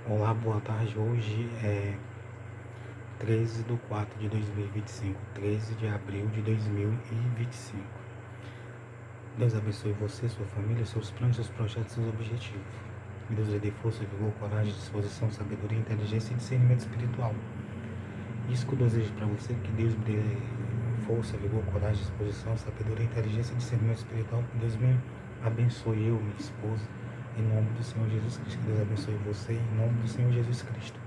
Olá, boa tarde. Hoje é 13 de 4 de 2025, 13 de abril de 2025. Deus abençoe você, sua família, seus planos, seus projetos, seus objetivos. Que Deus lhe dê força, vigor, coragem, disposição, sabedoria, inteligência e discernimento espiritual. Isso que eu desejo para você, que Deus me dê força, vigor, coragem, disposição, sabedoria, inteligência e discernimento espiritual. Que Deus me abençoe, eu, minha esposa, em nome do Senhor Jesus Cristo. Que Deus abençoe você, em nome do Senhor Jesus Cristo.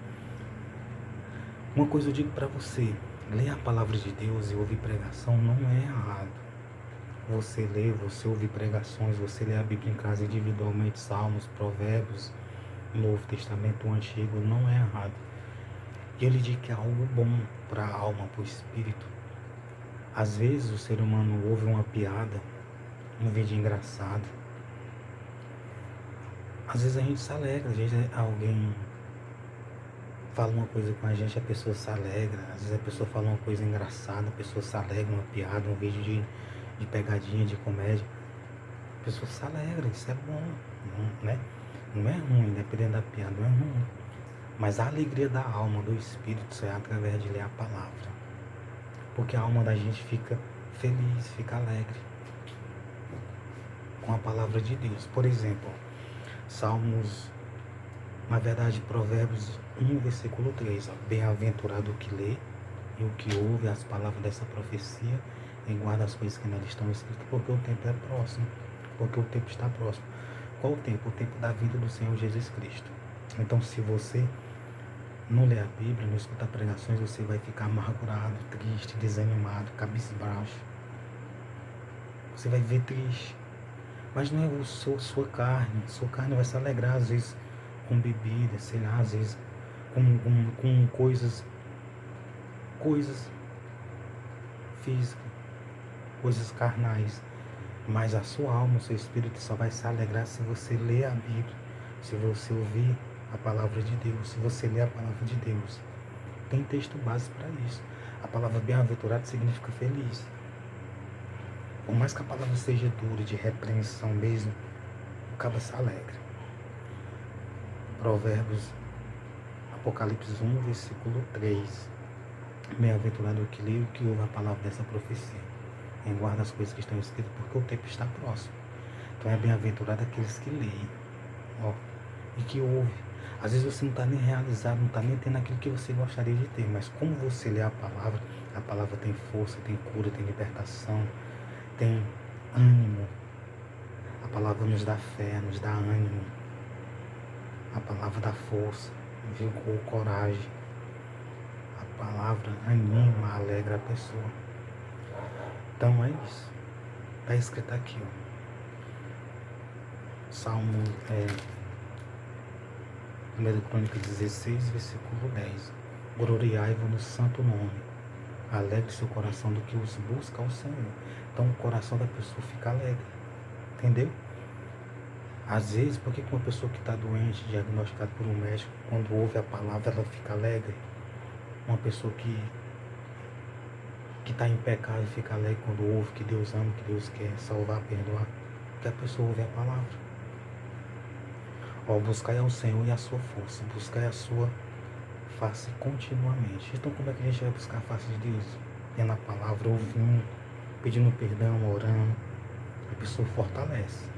Uma coisa eu digo para você, ler a palavra de Deus e ouvir pregação não é errado. Você lê, você ouvir pregações, você lê a Bíblia em casa individualmente, Salmos, Provérbios, Novo Testamento, o Antigo, não é errado. E eu lhe digo que é algo bom para a alma, para o espírito. Às vezes o ser humano ouve uma piada, um vídeo engraçado. Às vezes a gente se alegra, às vezes alguém fala uma coisa com a gente, a pessoa se alegra. Às vezes a pessoa fala uma coisa engraçada, a pessoa se alegra, uma piada, um vídeo de pegadinha, de comédia. A pessoa se alegra, isso é bom, né? Não é ruim, dependendo da piada, não é ruim. Mas a alegria da alma, do espírito, só é através de ler a palavra. Porque a alma da gente fica feliz, fica alegre com a palavra de Deus. Por exemplo, Salmos, na verdade, Provérbios 1, versículo 3. Bem-aventurado o que lê e o que ouve as palavras dessa profecia e guarda as coisas que nela estão escritas, porque o tempo é próximo, porque o tempo está próximo. Qual o tempo? O tempo da vida do Senhor Jesus Cristo. Então, se você não ler a Bíblia, não escutar pregações, você vai ficar amargurado, triste, desanimado, cabisbaixo. Você vai viver triste. Mas não é sua carne. Sua carne vai se alegrar, às vezes, com bebida, sei lá, às vezes com coisas físicas, coisas carnais. Mas a sua alma, o seu espírito só vai se alegrar se você ler a Bíblia, se você ouvir a palavra de Deus, se você ler a palavra de Deus. Tem texto base para isso. A palavra bem-aventurado significa feliz. Por mais que a palavra seja dura, de repreensão mesmo, o cabo se alegra. Provérbios, Apocalipse 1, versículo 3. Bem-aventurado o que lê e o que ouve a palavra dessa profecia. Guarda as coisas que estão escritas, porque o tempo está próximo. Então é bem-aventurado aqueles que leem, e que ouvem. Às vezes você não está nem realizado, não está nem tendo aquilo que você gostaria de ter, mas como você lê a palavra tem força, tem cura, tem libertação, tem ânimo. A palavra nos dá fé, nos dá ânimo. A palavra dá força, vigor, coragem. A palavra anima, alegra a pessoa. Então é isso. Está escrito aqui, Salmo 1 Crônica 16, versículo 10. Gloriai-vos no santo nome. Alegre seu coração do que os busca ao Senhor. Então o coração da pessoa fica alegre. Entendeu? Às vezes, por que uma pessoa que está doente, diagnosticada por um médico, quando ouve a palavra, ela fica alegre? Uma pessoa que está em pecado fica alegre quando ouve que Deus ama, que Deus quer salvar, perdoar. Porque a pessoa ouve a palavra. Buscai ao Senhor e a sua força. Buscai a sua face continuamente. Então como é que a gente vai buscar a face de Deus? Lendo a palavra, ouvindo, pedindo perdão, orando. A pessoa fortalece.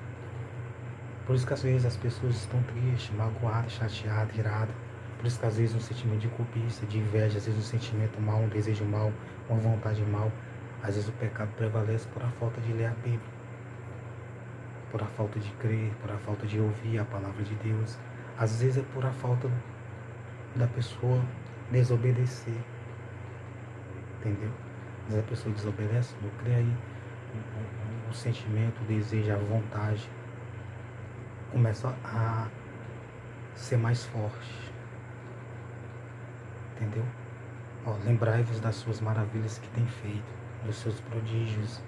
Por isso que às vezes as pessoas estão tristes, magoadas, chateadas, iradas. Por isso que às vezes um sentimento de cobiça, de inveja, às vezes um sentimento mau, um desejo mau, uma vontade mal. Às vezes o pecado prevalece por a falta de ler a Bíblia, por a falta de crer, por a falta de ouvir a palavra de Deus. Às vezes é por a falta da pessoa desobedecer. Entendeu? Às vezes a pessoa desobedece, não crê aí. O sentimento, o desejo, a vontade começa a ser mais forte. Entendeu? Lembrai-vos das suas maravilhas que tem feito, dos seus prodígios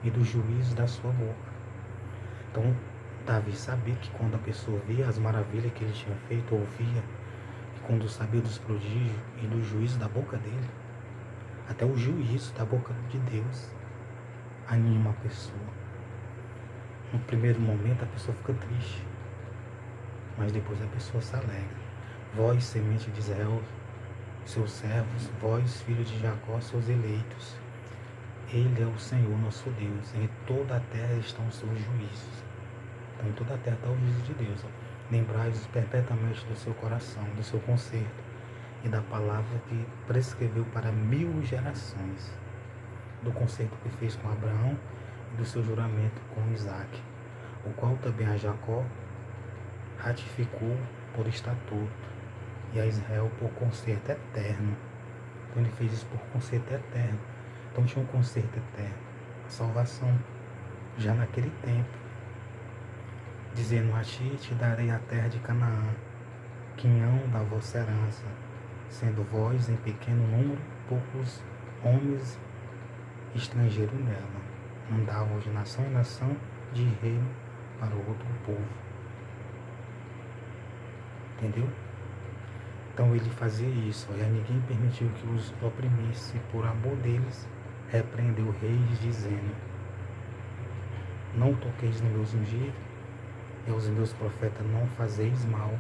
e do juízo da sua boca. Então, Davi sabia que quando a pessoa via as maravilhas que ele tinha feito, ouvia, e quando sabia dos prodígios e do juízo da boca dele, até o juízo da boca de Deus anima a pessoa. No primeiro momento a pessoa fica triste, mas depois a pessoa se alegra. vós, semente de Israel, seus servos, vós, filhos de Jacó, seus eleitos. Ele é o Senhor nosso Deus. Em toda a terra estão os seus juízos. Então, em toda a terra está o juízo de Deus. Lembrai-vos perpetuamente do seu coração, do seu conserto e da palavra que prescreveu para 1000 gerações, do concerto que fez com Abraão e do seu juramento com Isaque, o qual também a Jacó ratificou por estatuto e a Israel por concerto eterno. Então ele fez isso por concerto eterno. Então tinha um concerto eterno, a salvação, já naquele tempo, dizendo: a ti te darei a terra de Canaã, quinhão da vossa herança, sendo vós em pequeno número, poucos homens estrangeiros nela. Andavam de nação em nação, de reino para o outro povo. Entendeu? Então ele fazia isso, e ninguém permitiu que os oprimisse. Por amor deles, repreendeu reis, dizendo: não toqueis nos meus ungidos, e aos meus profetas não fazeis mal.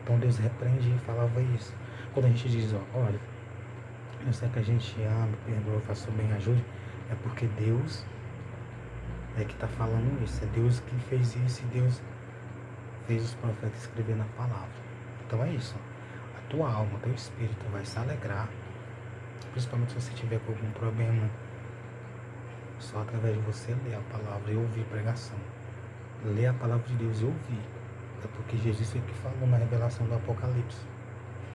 Então Deus repreende e falava isso. Quando a gente diz: olha, eu sei que a gente ama, perdoa, faça o bem, ajude, é porque Deus é que está falando isso. É Deus que fez isso, e Deus fez os profetas escrever na palavra. Então é isso. A tua alma, o teu espírito vai se alegrar, principalmente se você tiver com algum problema, só através de você ler a palavra e ouvir pregação. Ler a palavra de Deus e ouvir. É porque Jesus foi o que falou na revelação do Apocalipse.